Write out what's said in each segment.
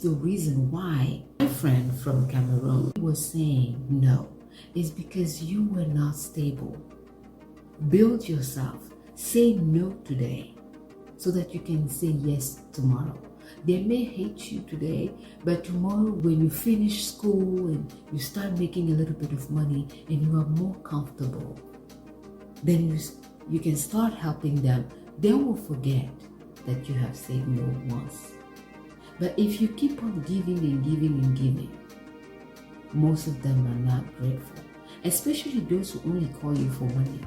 the reason why my friend from Cameroon was saying no. Is because you were not stable. Build yourself. Say no today so that you can say yes tomorrow. They may hate you today, but tomorrow when you finish school and you start making a little bit of money and you are more comfortable, then you can start helping them. They will forget that you have said no once. But if you keep on giving and giving and giving, most of them are not grateful, especially those who only call you for money.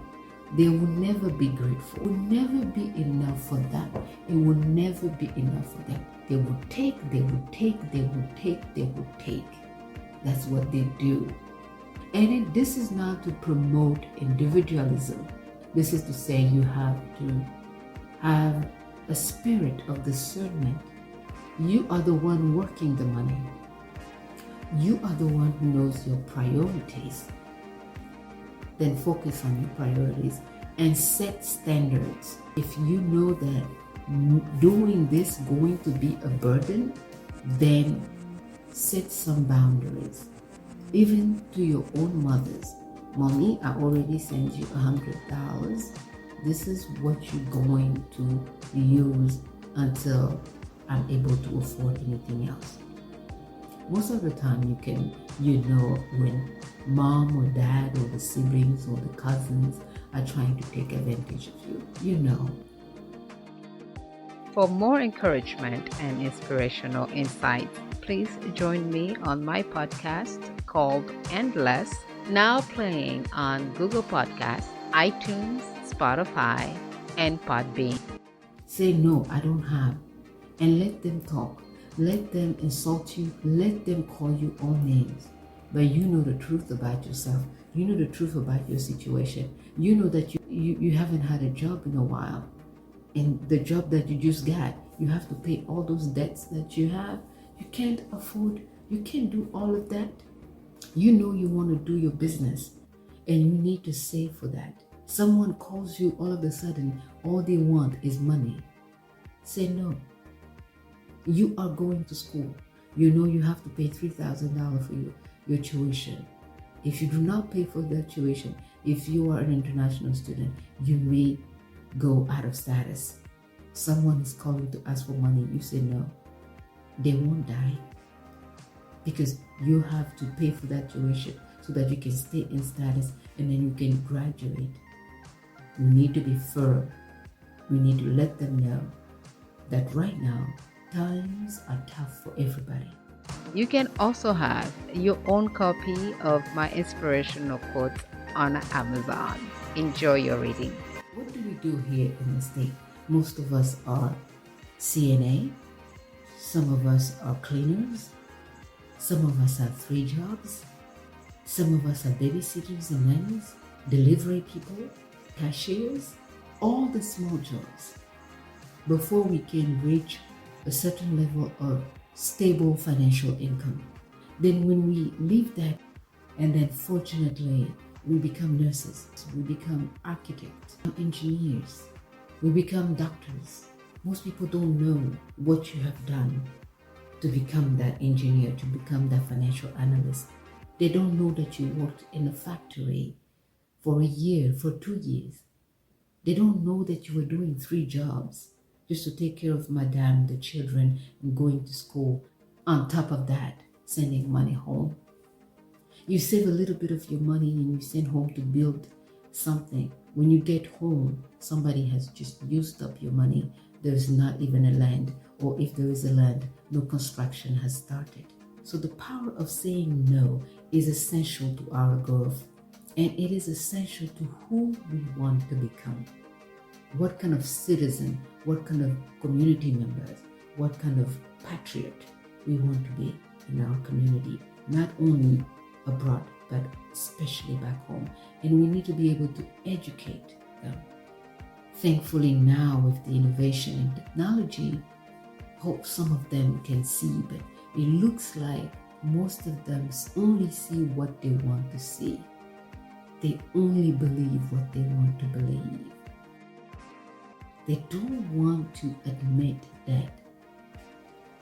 They will never be grateful. It will never be enough for them. It will never be enough for them. They will take, they will take, they will take, they will take. That's what they do. And this is not to promote individualism. This is to say you have to have a spirit of discernment. You are the one working the money. You are the one who knows your priorities. Then focus on your priorities and set standards. If you know that doing this is going to be a burden, then set some boundaries. Even to your own mothers. Mommy, I already sent you $100. This is what you're going to use until I'm able to afford anything else. Most of the time when mom or dad or the siblings or the cousins are trying to take advantage of you. For more encouragement and inspirational insights, please join me on my podcast called Endless, now playing on Google Podcasts, iTunes, Spotify, and Podbean. Say no, I don't have, and let them talk. Let them insult you. Let them call you all names. But you know the truth about yourself. You know the truth about your situation. You know that you haven't had a job in a while. And the job that you just got, you have to pay all those debts that you have. You can't afford, you can't do all of that. You know you want to do your business and you need to save for that. Someone calls you all of a sudden, all they want is money. Say no. You are going to school. You know you have to pay $3,000 for your tuition. If you do not pay for that tuition, if you are an international student, you may go out of status. Someone is calling to ask for money. You say no. They won't die because you have to pay for that tuition so that you can stay in status and then you can graduate. You need to be firm. We need to let them know that right now, times are tough for everybody. You can also have your own copy of my inspirational quotes on Amazon. Enjoy your reading. What do we do here in the state? Most of us are CNA. Some of us are cleaners. Some of us have 3 jobs. Some of us are babysitters and nannies, delivery people, cashiers, all the small jobs. Before we can reach a certain level of stable financial income. Then when we leave that, and then fortunately we become nurses, we become architects, engineers, we become doctors. Most people don't know what you have done to become that engineer, to become that financial analyst. They don't know that you worked in a factory for a year, for 2 years. They don't know that you were doing 3 jobs just to take care of madame, the children, and going to school. On top of that, sending money home. You save a little bit of your money and you send home to build something. When you get home, somebody has just used up your money. There's not even a land, or if there is a land, no construction has started. So the power of saying no is essential to our growth, and it is essential to who we want to become. What kind of citizen, what kind of community members, what kind of patriot we want to be in our community, not only abroad, but especially back home. And we need to be able to educate them. Thankfully now with the innovation and technology, hope some of them can see, but it looks like most of them only see what they want to see. They only believe what they want to believe. They don't want to admit that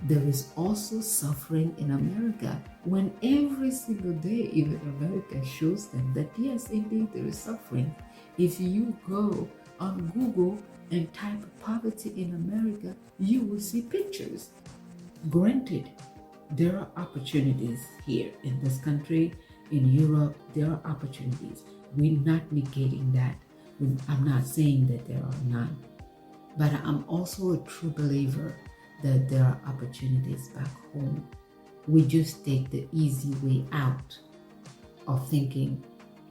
There is also suffering in America when every single day, even America shows them that yes, indeed, there is suffering. If you go on Google and type poverty in America, you will see pictures. Granted, there are opportunities here in this country, in Europe, there are opportunities. We're not negating that. I'm not saying that there are none. But I'm also a true believer that there are opportunities back home. We just take the easy way out of thinking,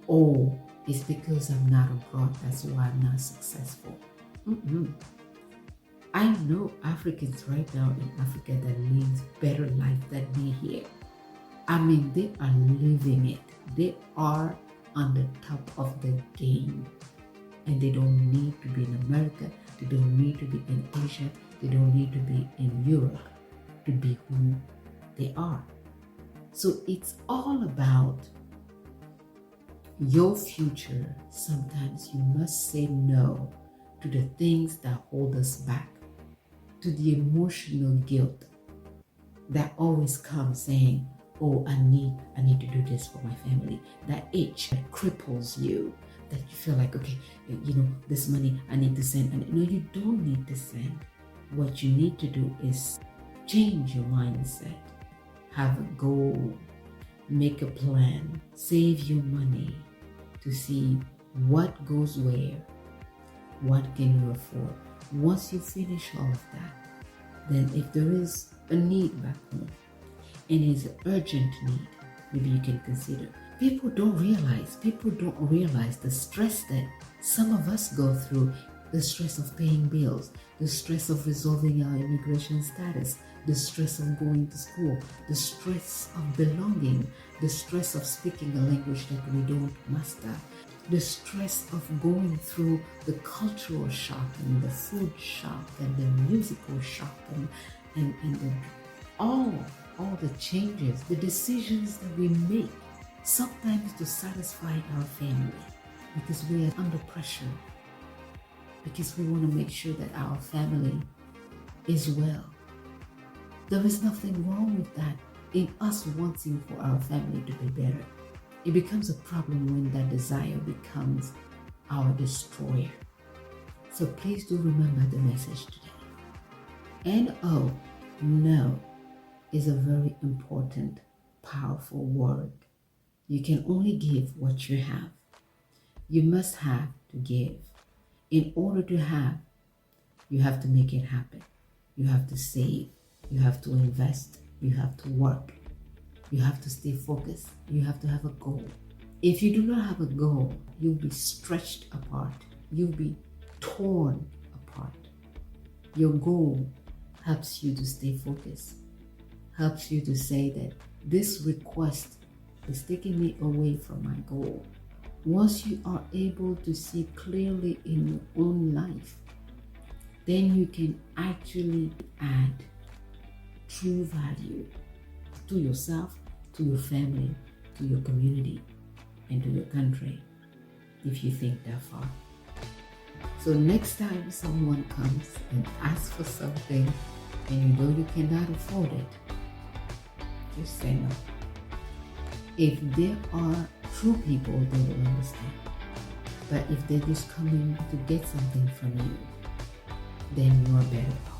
oh, it's because I'm not abroad, that's why I'm not successful. I know Africans right now in Africa that live better life than me here. I mean, they are living it. They are on the top of the game. And they don't need to be in America. They don't need to be in Asia. They don't need to be in Europe to be who they are. So it's all about your future. Sometimes you must say no to the things that hold us back, to the emotional guilt that always comes saying, oh, I need to do this for my family. That itch that cripples you, that you feel like, okay, this money I need to send. And no, you don't need to send. What you need to do is change your mindset, have a goal, make a plan, save your money to see what goes where, what can you afford. Once you finish all of that, then if there is a need back home, and it's an urgent need, maybe you can consider. People don't realize the stress that some of us go through, the stress of paying bills, the stress of resolving our immigration status, the stress of going to school, the stress of belonging, the stress of speaking a language that we don't master, the stress of going through the cultural shock and the food shock and the musical shock and all the changes, the decisions that we make, sometimes to satisfy our family, because we are under pressure, because we want to make sure that our family is well. There is nothing wrong with that in us wanting for our family to be better. It becomes a problem when that desire becomes our destroyer. So please do remember the message today. No is a very important, powerful word. You can only give what you have. You must have to give. In order to have, you have to make it happen. You have to save. You have to invest. You have to work. You have to stay focused. You have to have a goal. If you do not have a goal, you'll be stretched apart. You'll be torn apart. Your goal helps you to stay focused, helps you to say that this request is taking me away from my goal. Once you are able to see clearly in your own life, then you can actually add true value to yourself, to your family, to your community, and to your country, if you think that far. So next time someone comes and asks for something and you know you cannot afford it, just say no. If there are true people, they will understand. But if they're just coming to get something from you, then you are better off.